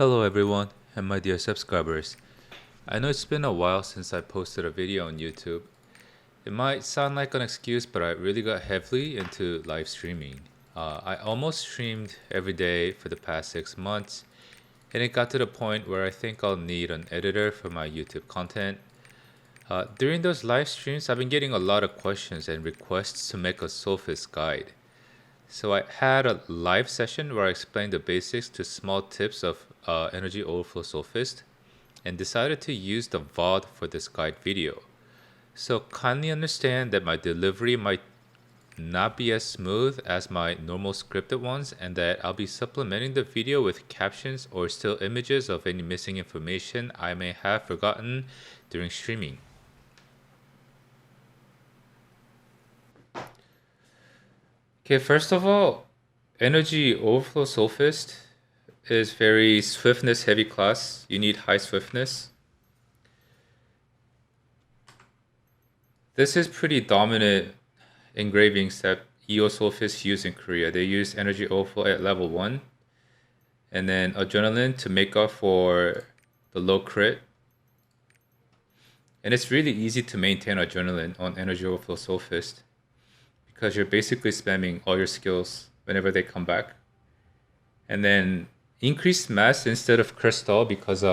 Hello everyone and my dear subscribers. I know it's been a while since I posted a video on YouTube. It might sound like an excuse, but I really got heavily into live streaming. I almost streamed every day for the past 6 months, and it got to the point where I think I'll need an editor for my YouTube content. During those live streams, I've been getting a lot of questions and requests to make a Soulfist guide. So I had a live session where I explained the basics to small tips of Energy Overflow Soulfist and decided to use the VOD for this guide video. So kindly understand that my delivery might not be as smooth as my normal scripted ones, and that I'll be supplementing the video with captions or still images of any missing information I may have forgotten during streaming. Okay, first of all, Energy Overflow Soulfist is very swiftness heavy class. You need high swiftness. This is pretty dominant engravings that EO Soulfist use in Korea. They use Energy Overflow at level 1 and then Adrenaline to make up for the low crit. And it's really easy to maintain Adrenaline on Energy Overflow Soulfist because you're basically spamming all your skills whenever they come back. And then increased mass instead of crystal because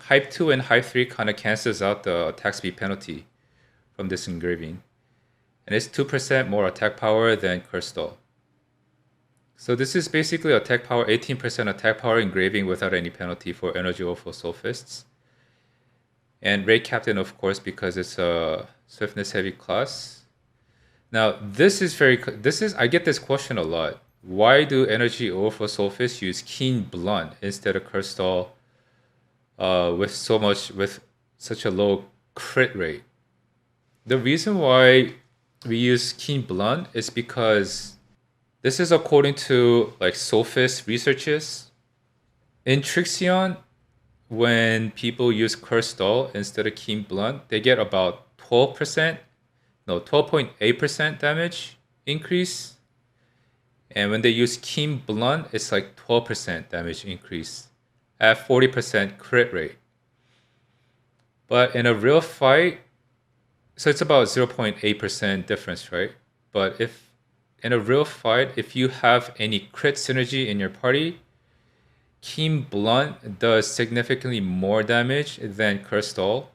hype 2 and hype 3 kind of cancels out the attack speed penalty from this engraving. And it's 2% more attack power than crystal. So this is basically attack power, 18% attack power engraving without any penalty for Energy Overflow Soulfists. And Raid Captain, of course, because it's a swiftness heavy class. Now, I get this question a lot. Why do Energy Overflow Soulfist use Keen Blunt instead of Crystal with such a low crit rate? The reason why we use Keen Blunt is because this is according to like Soulfist researches. In Trixion, when people use Crystal instead of Keen Blunt, they get about 12.8% damage increase. And when they use Keen Blunt, it's like 12% damage increase at 40% crit rate. But in a real fight, so it's about 0.8% difference, right? But if in a real fight, if you have any crit synergy in your party, Keen Blunt does significantly more damage than Crystal.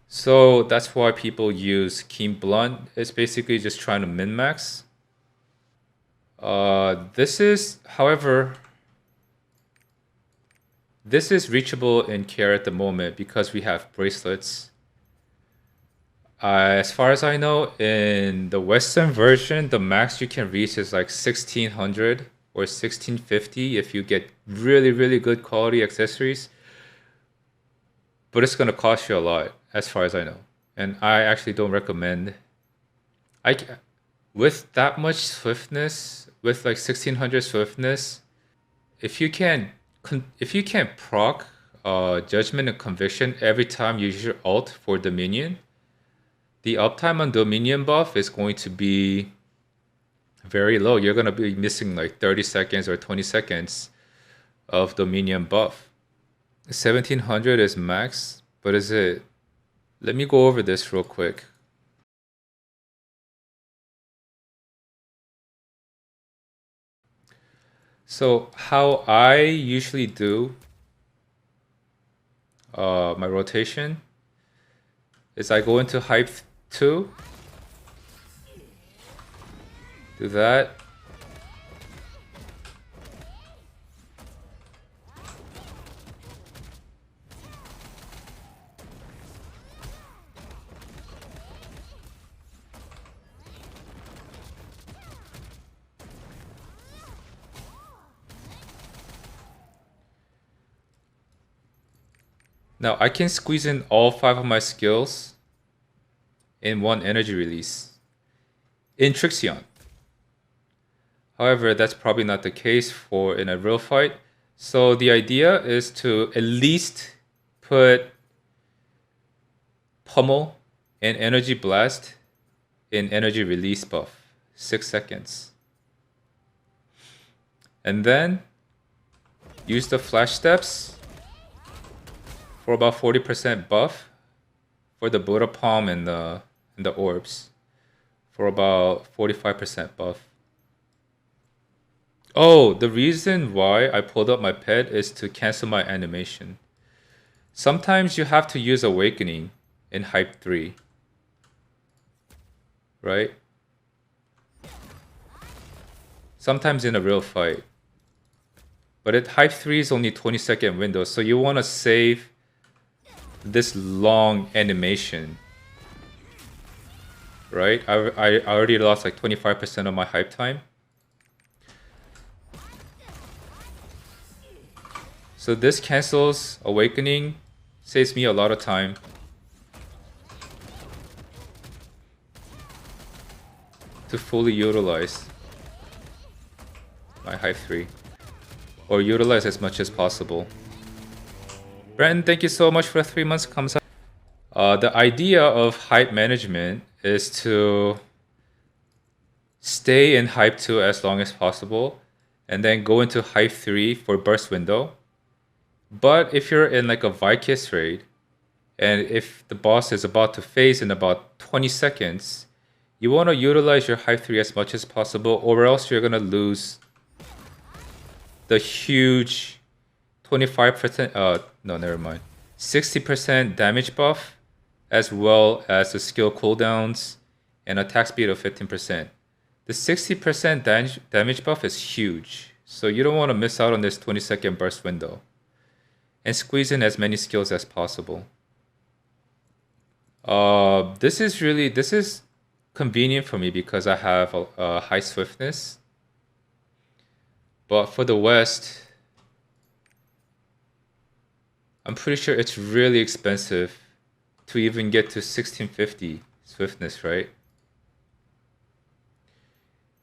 So that's why people use Keen Blunt. It's basically just trying to min-max. However, this is reachable in care at the moment because we have bracelets. As far as I know, in the Western version, the max you can reach is like 1600 or 1650 if you get really, really good quality accessories. But it's going to cost you a lot, as far as I know. And I actually don't recommend. With that much swiftness, with like 1600 swiftness, if you can proc Judgment and Conviction every time you use your ult for Dominion, the uptime on Dominion buff is going to be very low. You're going to be missing like 30 seconds or 20 seconds of Dominion buff. 1700 is max, but is it? Let me go over this real quick. So how I usually do my rotation is I go into hype 2, do that. Now I can squeeze in all 5 of my skills in one energy release in Trixion. However, that's probably not the case in a real fight. So the idea is to at least put Pummel and Energy Blast in energy release buff, 6 seconds. And then use the flash steps for about 40% buff for the Buddha palm and the orbs for about 45% buff. Oh, the reason why I pulled up my pet is to cancel my animation. Sometimes you have to use Awakening in Hype 3. Right? Sometimes in a real fight. But at Hype 3 is only 20-second window, so you want to save this long animation. Right? I already lost like 25% of my hype time. So this cancels Awakening, saves me a lot of time. To fully utilize my hype 3. Or utilize as much as possible. Brandon, thank you so much for the 3 months. Comes up. The idea of hype management is to stay in hype 2 as long as possible and then go into hype 3 for burst window. But if you're in like a Vikis raid and if the boss is about to phase in about 20 seconds, you want to utilize your hype 3 as much as possible, or else you're going to lose the huge 25%, no, never mind, 60% damage buff, as well as the skill cooldowns and attack speed of 15%. The 60% damage buff is huge, so you don't want to miss out on this 20-second burst window. And squeeze in as many skills as possible. This is convenient for me because I have a high swiftness. But for the West, I'm pretty sure it's really expensive to even get to 1650 swiftness, right?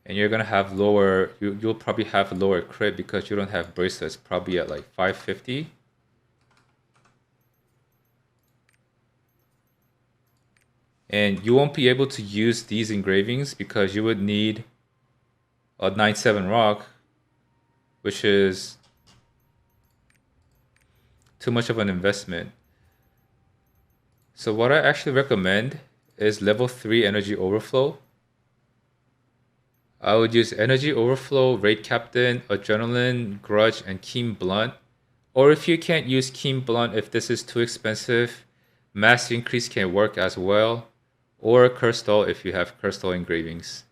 And you're gonna have lower, you'll probably have a lower crit because you don't have bracelets, probably at like 550. And you won't be able to use these engravings because you would need a 9-7 rock, which is too much of an investment. So what I actually recommend is level 3 energy overflow. I would use energy overflow, raid captain, adrenaline, grudge, and keen blunt. Or if you can't use keen blunt, if this is too expensive, mass increase can work as well. Or curse doll if you have curse doll engravings.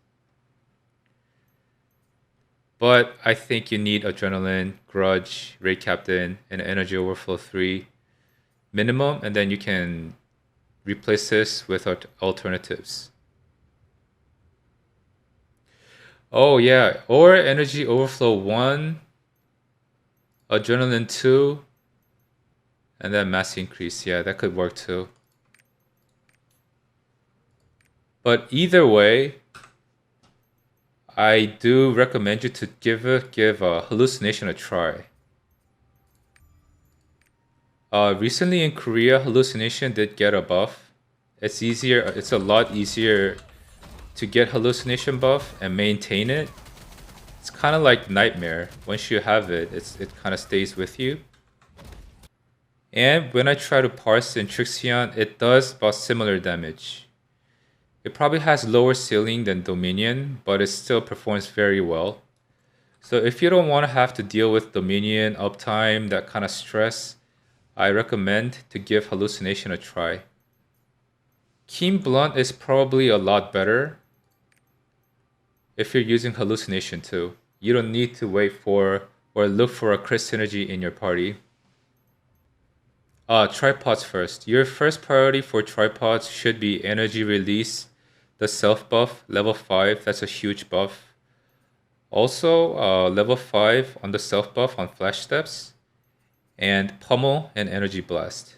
But I think you need adrenaline, grudge, raid captain, and energy overflow 3 minimum, and then you can replace this with alternatives. Oh yeah, or energy overflow 1, adrenaline 2, and then mass increase. Yeah, that could work too. But either way, I do recommend you to give Hallucination a try. Recently in Korea, Hallucination did get a buff. It's a lot easier to get Hallucination buff and maintain it. It's kind of like Nightmare. Once you have it, it kind of stays with you. And when I try to parse in Trixion, it does about similar damage. It probably has lower ceiling than Dominion, but it still performs very well. So if you don't want to have to deal with Dominion, uptime, that kind of stress, I recommend to give Hallucination a try. Keen Blunt is probably a lot better if you're using Hallucination too. You don't need to wait for or look for a crit synergy in your party. Tripods first. Your first priority for tripods should be energy release, the self buff, level 5, that's a huge buff. Also, level 5 on the self buff on flash steps, and pummel and energy blast.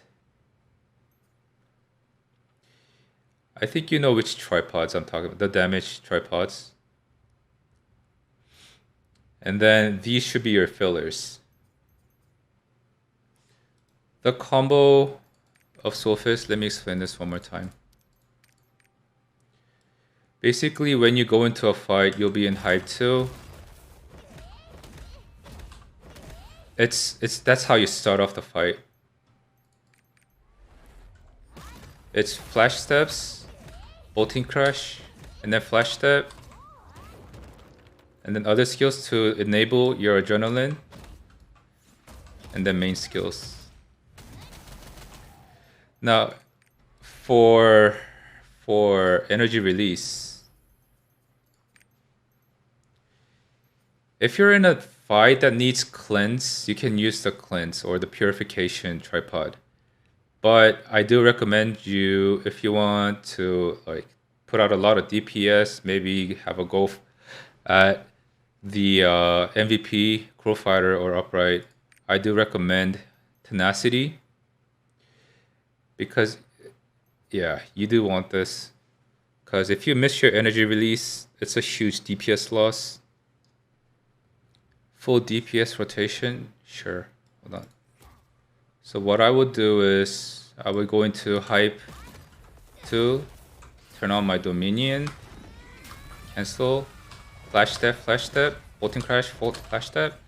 I think you know which tripods I'm talking about, the damage tripods. And then these should be your fillers. The combo of Soulfist, let me explain this one more time. Basically, when you go into a fight, you'll be in hype 2. It's that's how you start off the fight. It's flash steps, bolting crush, and then flash step, and then other skills to enable your adrenaline, and then main skills. Now, for energy release, if you're in a fight that needs cleanse, you can use the cleanse or the purification tripod. But I do recommend you, if you want to like put out a lot of DPS, maybe have a go at the MVP, Crow Fighter, or Upright. I do recommend Tenacity because, yeah, you do want this. Because if you miss your energy release, it's a huge DPS loss. Full DPS rotation, sure. Hold on. So what I would do is I would go into Hype 2, turn on my Dominion, cancel, flash step, bolting crash, flash step.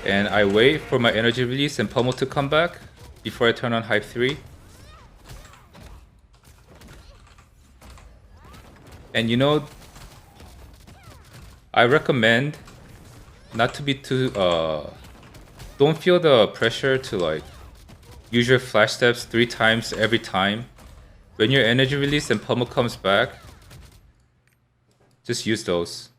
And I wait for my energy release and pummel to come back before I turn on Hype 3. And you know, I recommend not to be too, don't feel the pressure to like use your flash steps 3 times every time. When your energy release and pummel comes back, just use those.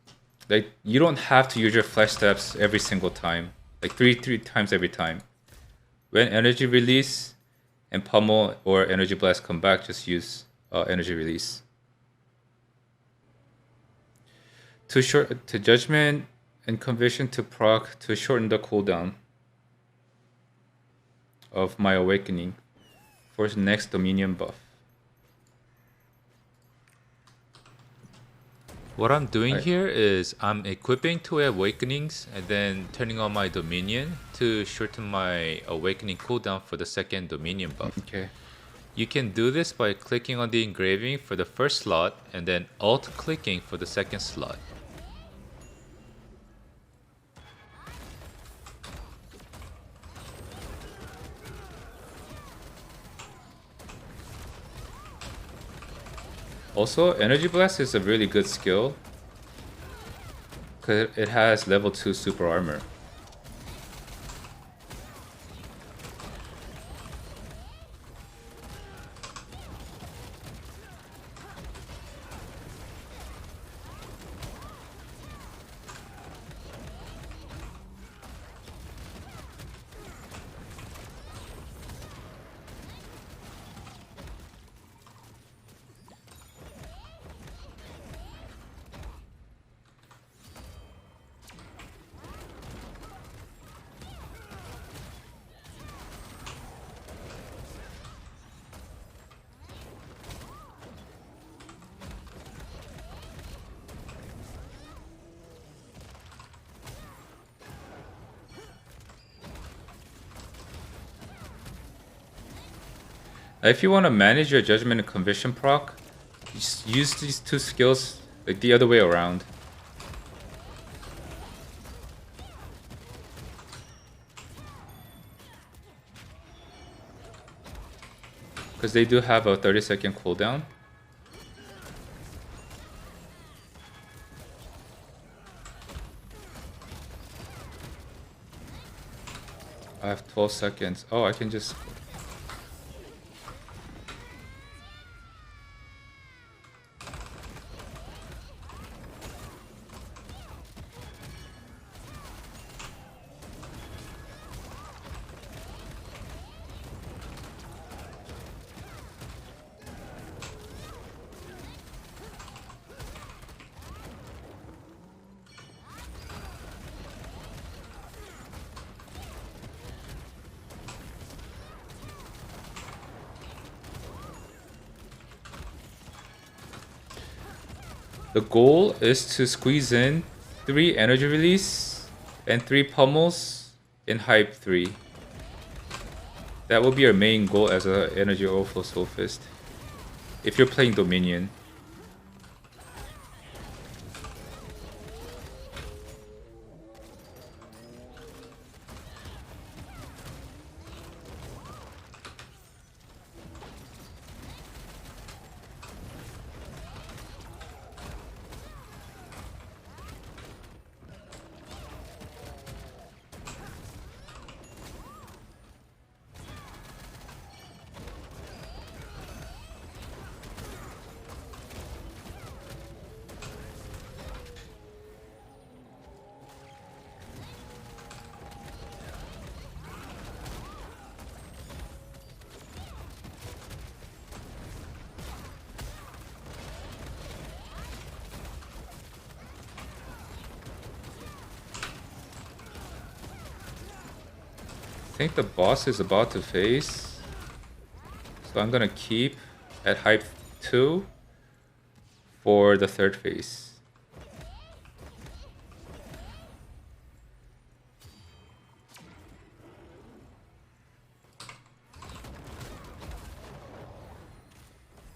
Like, you don't have to use your flash steps every single time. Like three times every time. When energy release and pummel or energy blast come back, just use energy release. To judgment and conviction to proc to shorten the cooldown of my awakening for the next Dominion buff. What I'm doing here is I'm equipping 2 awakenings and then turning on my Dominion to shorten my awakening cooldown for the second Dominion buff. Okay. You can do this by clicking on the engraving for the first slot and then alt clicking for the second slot. Also, Energy Blast is a really good skill because it has level 2 super armor. If you want to manage your judgment and conviction proc, just use these 2 skills like the other way around. Because they do have a 30-second cooldown. I have 12 seconds. Oh, I can just... The goal is to squeeze in 3 energy release and 3 pummels in hype 3. That will be our main goal as a energy overflow Soulfist. If you're playing Dominion. I think the boss is about to face, so I'm gonna keep at hype 2 for the third phase.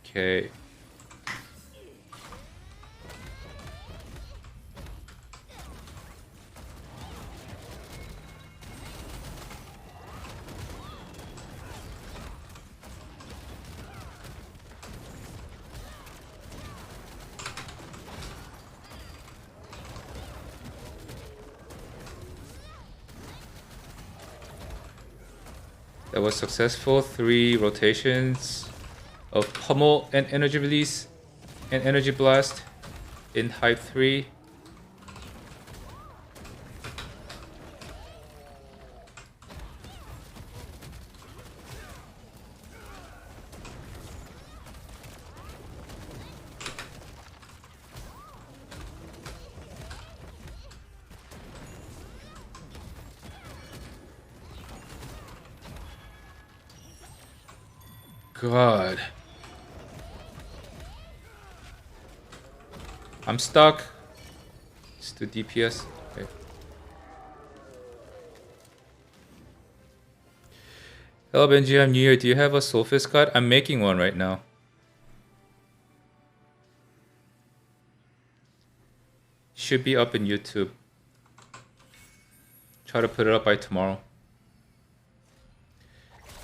Okay. That was successful. 3 rotations of pummel and energy release and energy blast in hype 3. God. I'm stuck. Let's do DPS. Okay. Hello Benji, I'm new here. Do you have a Soulfist card? I'm making one right now. Should be up in YouTube. Try to put it up by tomorrow.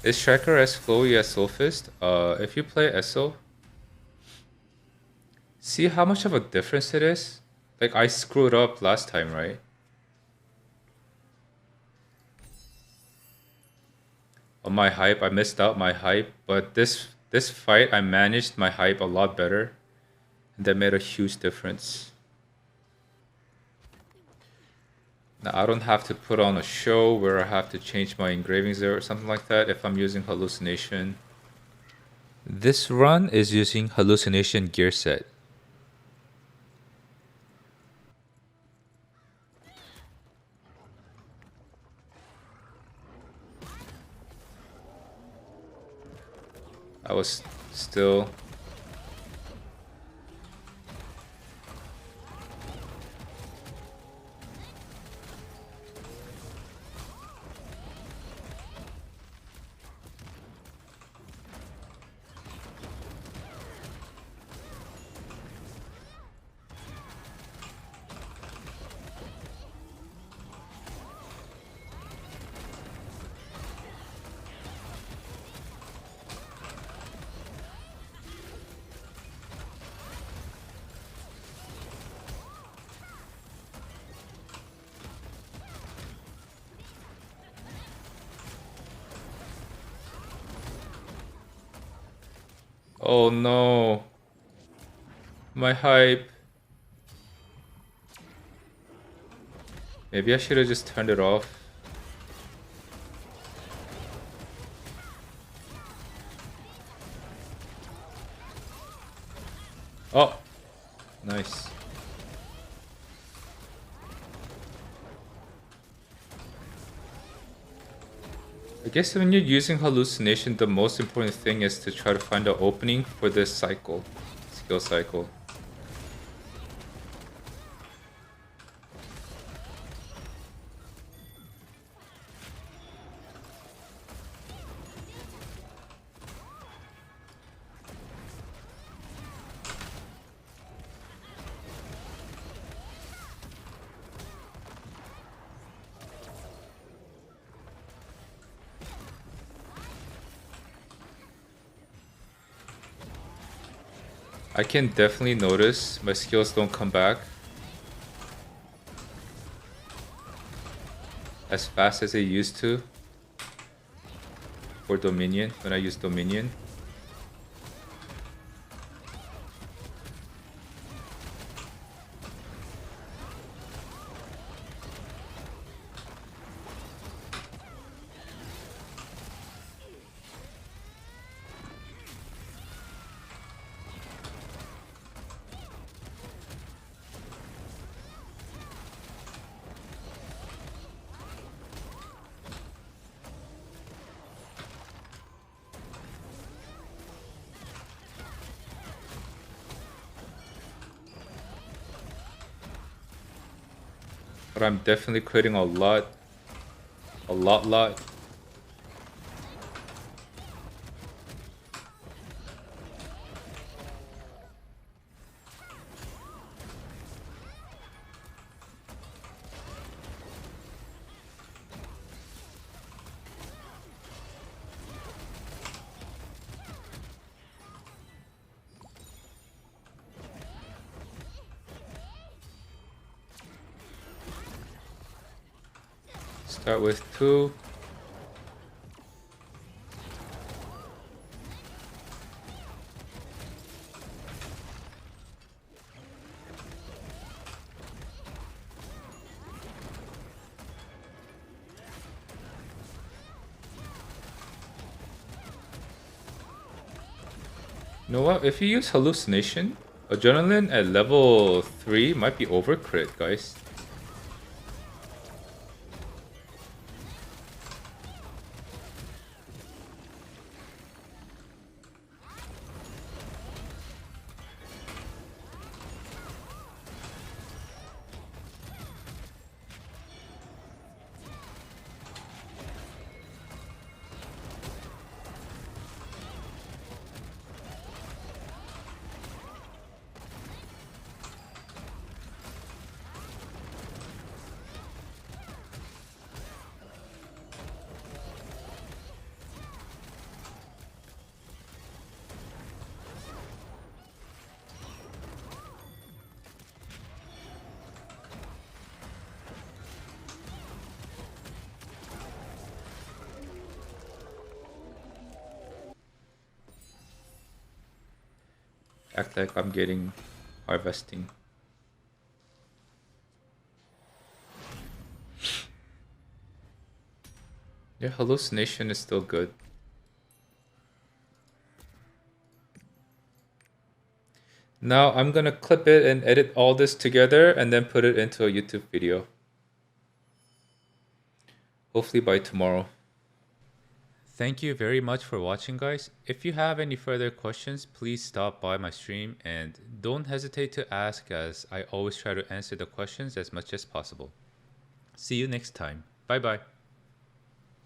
Is Striker as flowy as Soulfist? If you play SO, see how much of a difference it is? Like I screwed up last time, right? On my hype, I missed out my hype, but this fight I managed my hype a lot better. And that made a huge difference. Now I don't have to put on a show where I have to change my engravings there or something like that if I'm using Hallucination. This run is using Hallucination gear set. I was still... Oh no. My hype. Maybe I should have just turned it off. Oh, nice. I guess when you're using Hallucination, the most important thing is to try to find an opening for this cycle, skill cycle. I can definitely notice my skills don't come back as fast as they used to for Dominion when I use Dominion. But I'm definitely creating a lot. Start with 2. You know what? If you use Hallucination, Adrenaline at level 3 might be overcrit, guys. Act like I'm getting harvesting. Yeah, Hallucination is still good. Now I'm gonna clip it and edit all this together and then put it into a YouTube video. Hopefully by tomorrow. Thank you very much for watching, guys. If you have any further questions, please stop by my stream and don't hesitate to ask, as I always try to answer the questions as much as possible. See you next time. Bye bye.